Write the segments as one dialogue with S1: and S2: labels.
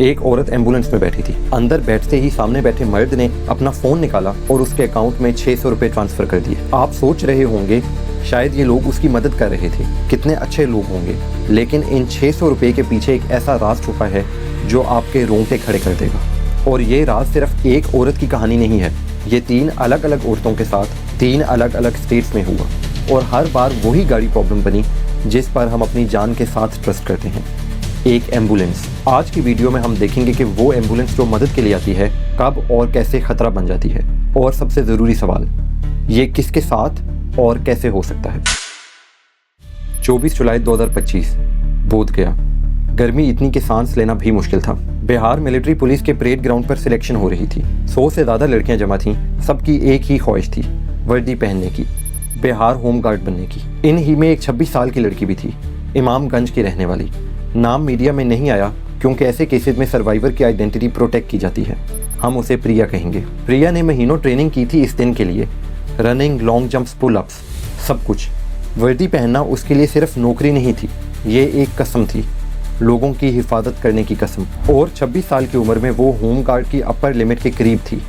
S1: एक औरत एम्बुलेंस में बैठी थी। अंदर बैठते ही सामने बैठे मर्द ने अपना फोन निकाला और उसके अकाउंट में 600 रुपए ट्रांसफर कर दिए। आप सोच रहे होंगे शायद ये लोग उसकी मदद कर रहे थे, कितने अच्छे लोग होंगे, लेकिन इन 600 रुपए के पीछे एक ऐसा राज छुपा है जो आपके रोंगटे खड़े कर देगा। और ये राज सिर्फ एक औरत की कहानी नहीं है, ये 3 अलग अलग औरतों के साथ 3 अलग अलग स्टेट्स में हुआ और हर बार वही गाड़ी प्रॉब्लम बनी जिस पर हम अपनी जान के साथ ट्रस्ट करते हैं, एक एम्बुलेंस। आज की वीडियो में हम देखेंगे कि वो एम्बुलेंस जो मदद के लिए आती है कब और कैसे खतरा बन जाती है, और सबसे ज़रूरी सवाल, ये किसके साथ और कैसे हो सकता है। 24 जुलाई 2025 बोधगया। गर्मी इतनी कि सांस लेना भी मुश्किल था। बिहार मिलिट्री पुलिस के परेड ग्राउंड पर सिलेक्शन हो रही थी। 100 से ज़्यादा लड़कियां जमा थीं। सबकी एक ही ख्वाहिश थी, वर्दी पहनने की, बिहार होम गार्ड बनने की। इन ही में एक 26 साल की लड़की भी थी, इमामगंज की रहने वाली। नाम मीडिया में नहीं आया क्योंकि ऐसे केसेस में सर्वाइवर की आइडेंटिटी प्रोटेक्ट की जाती है। हम उसे प्रिया कहेंगे। प्रिया ने महीनों ट्रेनिंग की थी इस दिन के लिए, running, long jumps, pull ups, सब कुछ। वर्दी पहनना उसके लिए सिर्फ नौकरी नहीं थी, ये एक कसम थी, लोगों की हिफाजत करने की कसम। और 26 साल की उम्र में वो होम गार्ड की अपर लिमिट के करीब थी,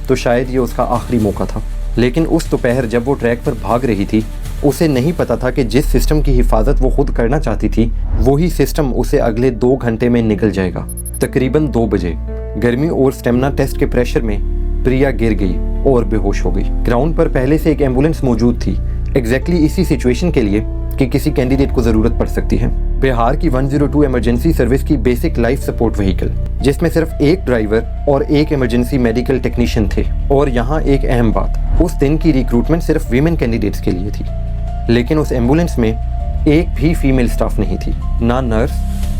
S1: तो शायद ये उसका आखिरी मौका था। लेकिन उस दोपहर जब वो ट्रैक पर भाग रही थी, उसे नहीं पता था कि जिस सिस्टम की हिफाजत वो खुद करना चाहती थी, वही सिस्टम उसे अगले 2 घंटे में निगल जाएगा। तकरीबन 2 बजे गर्मी और स्टेमिना टेस्ट के प्रेशर में प्रिया गिर गई और बेहोश हो गई। ग्राउंड पर पहले से एक एम्बुलेंस मौजूद थी, एग्जैक्टली इसी सिचुएशन के लिए कि किसी कैंडिडेट को ज़रूरत पड़ सकती है। बिहार की 102 इमरजेंसी सर्विस की बेसिक लाइफ सपोर्ट व्हीकल, जिसमें सिर्फ एक ड्राइवर और एक इमरजेंसी मेडिकल टेक्नीशियन थे। और यहाँ एक अहम बात, उस दिन की रिक्रूटमेंट सिर्फ वीमेन कैंडिडेट्स के लिए थी, लेकिन उस एम्बुलेंस में एक भी फीमेल स्टाफ नहीं थी, ना नर्स,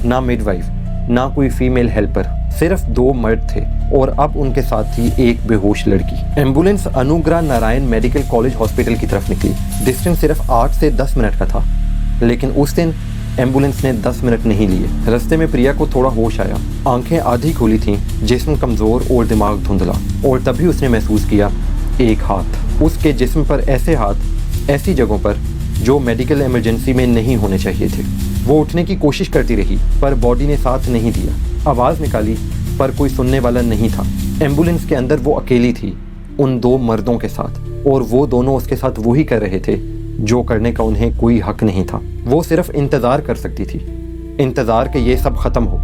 S1: ना मिडवाइफ, ना कोई फीमेल हेल्पर, सिर्फ 2 मर्द थे और अब उनके साथ थी एक बेहोश लड़की। Ambulance Anugrah Narayan medical college hospital की तरफ निकली। डिस्टेंस सिर्फ 8 से 10 मिनट का था, लेकिन उस दिन एम्बुलेंस ने 10 मिनट नहीं लिए। रास्ते में प्रिया को थोड़ा होश आया, आंखें आधी खुली थीं, जिस्म कमज़ोर और दिमाग धुंधला। और तभी उसने महसूस किया एक हाथ, उसके जिस्म पर ऐसे हाथ, ऐसी जगहों पर जो मेडिकल इमरजेंसी में नहीं होने चाहिए थे। वो उठने की कोशिश करती रही पर बॉडी ने साथ नहीं दिया। आवाज़ निकाली पर कोई सुनने वाला नहीं था। एम्बुलेंस के अंदर वो अकेली थी उन 2 मर्दों के साथ, और वो दोनों उसके साथ वही कर रहे थे जो करने का उन्हें कोई हक नहीं था। वो सिर्फ इंतज़ार कर सकती थी, इंतज़ार के ये सब ख़त्म हो,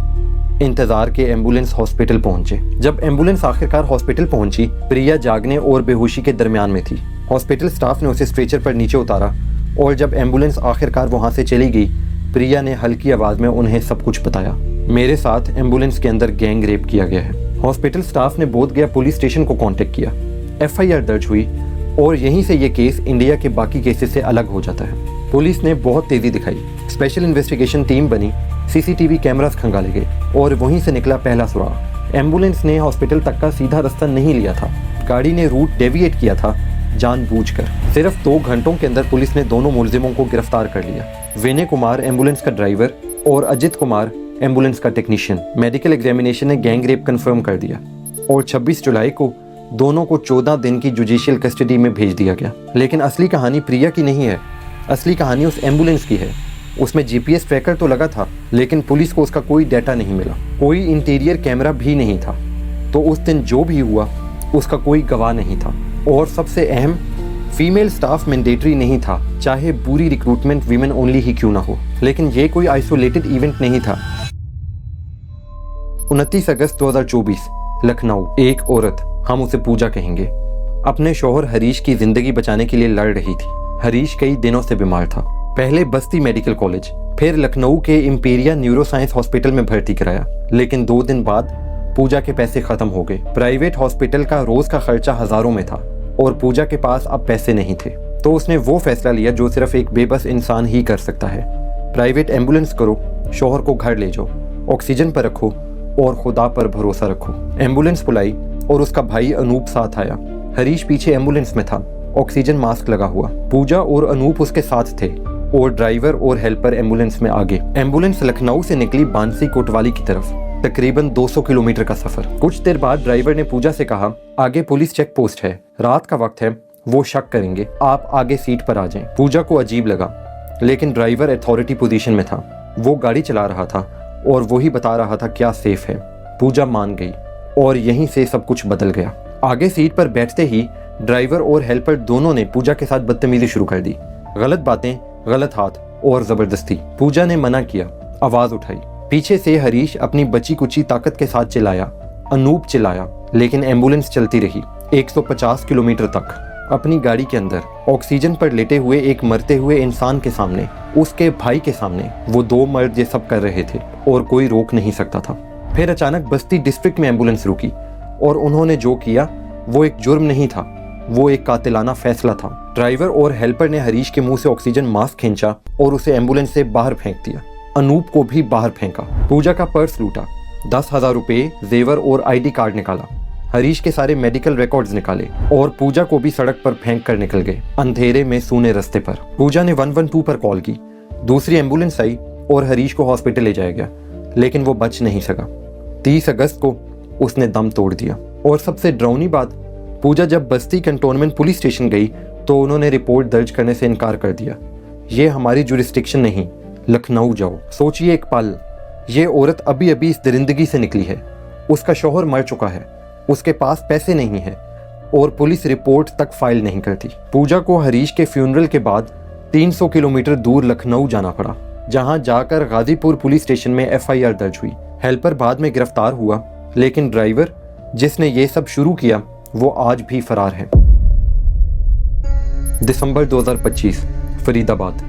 S1: इंतज़ार के एम्बुलेंस हॉस्पिटल पहुंचे। जब एम्बुलेंस आखिरकार हॉस्पिटल पहुंची, प्रिया जागने और बेहोशी के दरमियान में थी। हॉस्पिटल स्टाफ ने उसे स्ट्रेचर पर नीचे उतारा और जब एम्बुलेंस आखिरकार वहाँ से चली गई, प्रिया ने हल्की आवाज़ में उन्हें सब कुछ बताया। मेरे साथ एम्बुलेंस के अंदर गैंग रेप किया गया है। हॉस्पिटल स्टाफ ने बोधगया पुलिस स्टेशन को कांटेक्ट किया। FIR दर्ज हुई और यहीं से ये केस इंडिया के बाकी केसेस से अलग हो जाता है। पुलिस ने बहुत तेज़ी दिखाई, स्पेशल इन्वेस्टिगेशन टीम बनी, CCTV कैमरास खंगाले गए और वहीं से निकला पहला सुराग। एम्बुलेंस ने हॉस्पिटल तक का सीधा रास्ता नहीं लिया था, गाड़ी ने रूट डेविएट किया था जानबूझकर। सिर्फ 2 घंटों के अंदर पुलिस ने दोनों मुलजिमों को गिरफ्तार कर लिया। विनय कुमार एम्बुलेंस का ड्राइवर और अजित कुमार एम्बुलेंस का टेक्नीशियन। मेडिकल एग्जामिनेशन ने गैंग रेप कंफर्म कर दिया और 26 जुलाई को दोनों को 14 दिन की जुडिशियल कस्टडी में भेज दिया गया। लेकिन असली कहानी प्रिया की नहीं है, असली कहानी उस एम्बुलेंस की है। उसमें GPS ट्रैकर तो लगा था, लेकिन पुलिस को उसका कोई डाटा नहीं मिला, कोई इंटीरियर कैमरा भी नहीं था। तो उस दिन जो भी हुआ उसका कोई गवाह नहीं था, और सबसे अहम, फीमेल स्टाफ मैंडेटरी नहीं था, चाहे पूरी रिक्रूटमेंट वीमेन ओनली ही क्यों ना हो। लेकिन ये कोई आइसोलेटेड इवेंट नहीं था। 29 अगस्त 2024 लखनऊ। एक औरत, हम उसे पूजा कहेंगे, अपने शौहर हरीश की जिंदगी बचाने के लिए लड़ रही थी। हरीश कई दिनों से बीमार था। पहले बस्ती मेडिकल कॉलेज, फिर लखनऊ के इम्पीरिया न्यूरो साइंस हॉस्पिटल में भर्ती कराया, लेकिन 2 दिन बाद पूजा के पैसे खत्म हो गए। प्राइवेट हॉस्पिटल का रोज का खर्चा हजारों में था और पूजा के पास अब पैसे नहीं थे। तो उसने वो फैसला लिया जो सिर्फ एक बेबस इंसान ही कर सकता है। प्राइवेट एम्बुलेंस करो, शौहर को घर ले जाओ, ऑक्सीजन पर रखो और खुदा पर भरोसा रखो। एम्बुलेंस बुलाई और उसका भाई अनूप साथ आया। हरीश पीछे एम्बुलेंस में था, ऑक्सीजन मास्क लगा हुआ। पूजा और अनूप उसके साथ थे और ड्राइवर और हेल्पर एम्बुलेंस में आगे। एम्बुलेंस लखनऊ से निकली बांसी कोतवाली की तरफ, तकरीबन 200 किलोमीटर का सफर। कुछ देर बाद ड्राइवर ने पूजा से कहा, आगे पुलिस चेक पोस्ट है, रात का वक्त है, वो शक करेंगे, आप आगे सीट पर आ जाएं। पूजा को अजीब लगा, लेकिन ड्राइवर अथॉरिटी पोजीशन में था, वो गाड़ी चला रहा था और वो ही बता रहा था क्या सेफ है। पूजा मान गई और यहीं से सब कुछ बदल गया। आगे सीट पर बैठते ही ड्राइवर और हेल्पर दोनों ने पूजा के साथ बदतमीजी शुरू कर दी। गलत बातें, गलत हाथ और जबरदस्ती। पूजा ने मना किया, आवाज उठाई। पीछे से हरीश अपनी बची कुची ताकत के साथ चिल्लाया, अनूप चिल्लाया, लेकिन एम्बुलेंस चलती रही 150 किलोमीटर तक। अपनी गाड़ी के अंदर ऑक्सीजन पर लेटे हुए एक मरते हुए इंसान के सामने, उसके भाई के सामने वो दो मर्द ये सब कर रहे थे और कोई रोक नहीं सकता था। फिर अचानक बस्ती डिस्ट्रिक्ट में एम्बुलेंस रुकी और उन्होंने जो किया वो एक जुर्म नहीं था, वो एक कातिलाना फैसला था। ड्राइवर और हेल्पर ने हरीश के मुंह से ऑक्सीजन मास्क खींचा और उसे एम्बुलेंस से बाहर फेंक दिया। अनूप को भी बाहर फेंका। पूजा का पर्स लूटा, 10,000 रुपए, जेवर और ID कार्ड निकाला। हरीश के सारे मेडिकल रिकॉर्ड्स निकाले और पूजा को भी सड़क पर फेंक कर निकल गए, अंधेरे में सूने रास्ते पर। पूजा ने 112 पर कॉल की। दूसरी एम्बुलेंस आई और हरीश को हॉस्पिटल ले जाया गया, लेकिन वो बच नहीं सका। 30 अगस्त को उसने दम तोड़ दिया। और सबसे डरावनी बात, पूजा जब बस्ती कंटोनमेंट पुलिस स्टेशन गई तो उन्होंने रिपोर्ट दर्ज करने से इनकार कर दिया। ये हमारी जुरिस्डिक्शन नहीं, लखनऊ जाओ। सोचिए एक पल, ये औरत अभी अभी इस दरिंदगी से निकली है, उसका शौहर मर चुका है, उसके पास पैसे नहीं है और पुलिस रिपोर्ट तक फाइल नहीं करती। पूजा को हरीश के फ्यूनरल के बाद 300 किलोमीटर दूर लखनऊ जाना पड़ा, जहां जाकर गाजीपुर पुलिस स्टेशन में FIR दर्ज हुई। हेल्पर बाद में गिरफ्तार हुआ, लेकिन ड्राइवर जिसने ये सब शुरू किया वो आज भी फरार है। दिसंबर 2025, फरीदाबाद,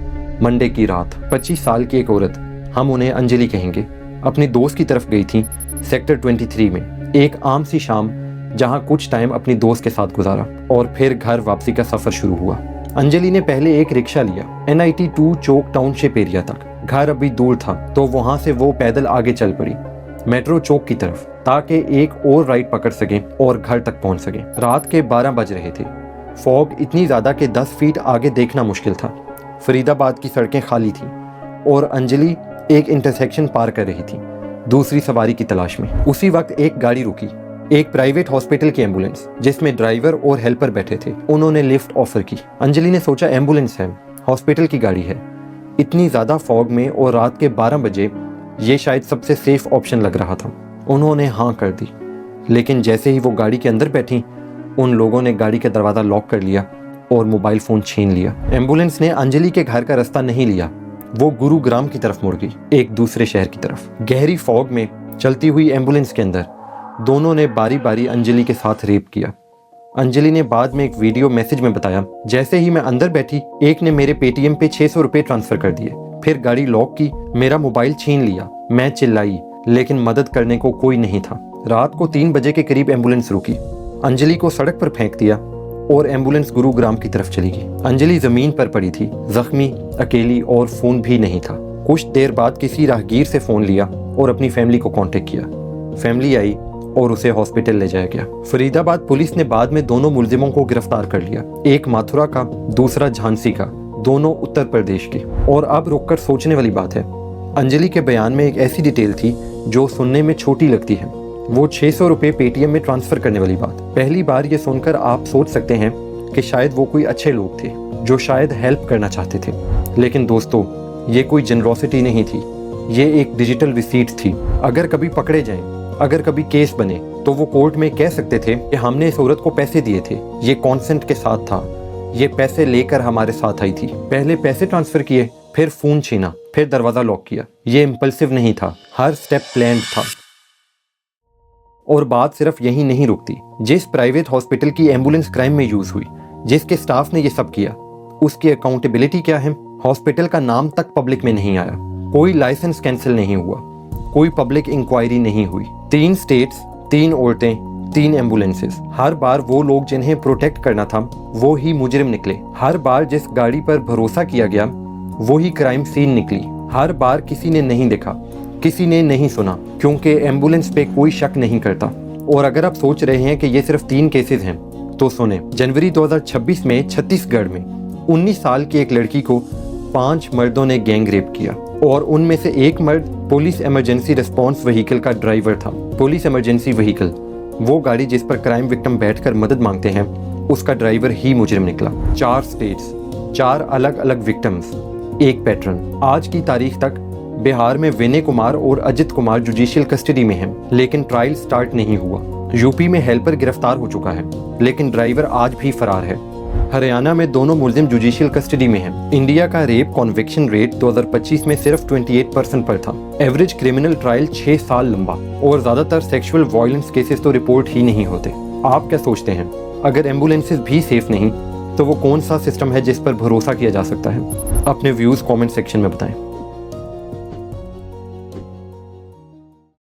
S1: मंडे की रात। 25 साल की एक औरत, हम उन्हें अंजलि कहेंगे, अपनी दोस्त की तरफ गई थी सेक्टर 23 में। एक आम सी शाम जहां कुछ टाइम अपनी दोस्त के साथ गुजारा और फिर घर वापसी का सफर शुरू हुआ। अंजलि ने पहले एक रिक्शा लिया NIT 2 चौक टाउनशिप एरिया तक। घर अभी दूर था तो वहां से वो पैदल आगे चल पड़ी मेट्रो चौक की तरफ, ताकि एक और राइड पकड़ सकें और घर तक पहुंच सकें। रात के 12 बज रहे थे। फॉग इतनी ज्यादा कि 10 फीट आगे देखना मुश्किल था। फरीदाबाद की सड़कें खाली थीं और अंजलि एक इंटरसेक्शन पार कर रही थी, दूसरी सवारी की तलाश में। उसी वक्त एक गाड़ी रुकी, एक प्राइवेट हॉस्पिटल की एम्बुलेंस जिसमें ड्राइवर और हेल्पर बैठे थे। उन्होंने लिफ्ट ऑफर की। अंजलि ने सोचा एम्बुलेंस है, हॉस्पिटल की गाड़ी है। इतनी ज्यादा फॉग में और रात के 12 बजे ये शायद सबसे सेफ ऑप्शन लग रहा था। उन्होंने हाँ कर दी, लेकिन जैसे ही वो गाड़ी के अंदर बैठी, उन लोगों ने गाड़ी का दरवाजा लॉक कर लिया और मोबाइल फोन छीन लिया। एम्बुलेंस ने अंजलि के घर का रास्ता नहीं लिया, वो गुरुग्राम की तरफ मुड़ गई, एक दूसरे शहर की तरफ। गहरी फॉग में चलती हुई एम्बुलेंस के अंदर दोनों ने बारी बारी अंजलि के साथ रेप किया। अंजलि ने बाद में एक वीडियो मैसेज में बताया, जैसे ही मैं अंदर बैठी, एक ने मेरे पेटीएम पे 600 रुपए ट्रांसफर कर दिए, फिर गाड़ी लॉक की, मेरा मोबाइल छीन लिया। मैं चिल्लाई, लेकिन मदद करने को कोई नहीं था। रात को 3 बजे के करीब एम्बुलेंस रुकी। अंजलि को सड़क पर फेंक दिया और एम्बुलेंस गुरुग्राम की तरफ चली गई। अंजलि जमीन पर पड़ी थी, जख्मी, अकेली और फोन भी नहीं था। कुछ देर बाद किसी राहगीर से फोन लिया और अपनी फैमिली को कांटेक्ट किया। फैमिली आई और उसे हॉस्पिटल ले जाया गया। फरीदाबाद पुलिस ने बाद में दोनों मुलजिमों को गिरफ्तार कर लिया, एक मथुरा का, दूसरा झांसी का, दोनों उत्तर प्रदेश के। और अब रुककर सोचने वाली बात है, अंजलि के बयान में एक ऐसी डिटेल थी जो सुनने में छोटी लगती है, वो 600 रुपए पेटीएम में ट्रांसफर करने वाली बात। पहली बार ये सुनकर आप सोच सकते हैं कि शायद वो कोई अच्छे लोग थे जो शायद हेल्प करना चाहते थे, लेकिन दोस्तों ये कोई जनरोसिटी नहीं थी, ये एक डिजिटल रिसीट थी। अगर कभी पकड़े जाएं, अगर कभी केस बने, तो वो कोर्ट में कह सकते थे कि हमने इस औरत को पैसे दिए थे, ये कॉन्सेंट के साथ था, ये पैसे लेकर हमारे साथ आई थी। पहले पैसे ट्रांसफर किए, फिर फोन छीना, फिर दरवाजा लॉक किया। ये इम्पल्सिव नहीं था, हर स्टेप प्लान था। और बात सिर्फ यही नहीं रुकती। जिस प्राइवेट हॉस्पिटल की एम्बुलेंस क्राइम में यूज हुई, जिसके स्टाफ ने ये सब किया, उसकी अकाउंटेबिलिटी क्या है? हॉस्पिटल का नाम तक पब्लिक में नहीं आया, कोई लाइसेंस कैंसिल नहीं हुआ, कोई पब्लिक इंक्वायरी नहीं हुई। 3 स्टेट्स, 3 औरतें, 3 एम्बुलेंसेस। हर बार वो लोग जिन्हें प्रोटेक्ट करना था वो ही मुजरिम निकले। हर बार जिस गाड़ी पर भरोसा किया गया वो ही क्राइम सीन निकली। हर बार किसी ने नहीं देखा, किसी ने नहीं सुना, क्योंकि एम्बुलेंस पे कोई शक नहीं करता। और अगर आप सोच रहे हैं कि ये सिर्फ 3 केसेस हैं, तो सुने। जनवरी 2026 में छत्तीसगढ़ में 19 साल की एक लड़की को 5 मर्दों ने गैंग रेप किया और उनमें से एक मर्द पुलिस इमरजेंसी रिस्पांस व्हीकल का ड्राइवर था। पुलिस इमरजेंसी व्हीकल, वो गाड़ी जिस पर क्राइम विक्टिम बैठकर मदद मांगते हैं, उसका ड्राइवर ही मुजरिम निकला। 4 स्टेट्स, 4 अलग अलग विक्टिम्स, एक पैटर्न। आज की तारीख तक बिहार में विनय कुमार और अजित कुमार जुडिशियल कस्टडी में हैं, लेकिन ट्रायल स्टार्ट नहीं हुआ। यूपी में हेल्पर गिरफ्तार हो चुका है, लेकिन ड्राइवर आज भी फरार है। हरियाणा में दोनों मुलजिम जुडिशियल कस्टडी में हैं। इंडिया का रेप कॉन्विक्शन रेट 2025 में सिर्फ 28% पर था। एवरेज क्रिमिनल ट्रायल 6 साल लंबा, और ज़्यादातर सेक्सुअल वायलेंस केसेस तो रिपोर्ट ही नहीं होते। आप क्या सोचते हैं, अगर एम्बुलेंसेज भी सेफ नहीं तो वो कौन सा सिस्टम है जिस पर भरोसा किया जा सकता है? अपने व्यूज़ कमेंट सेक्शन में बताएं।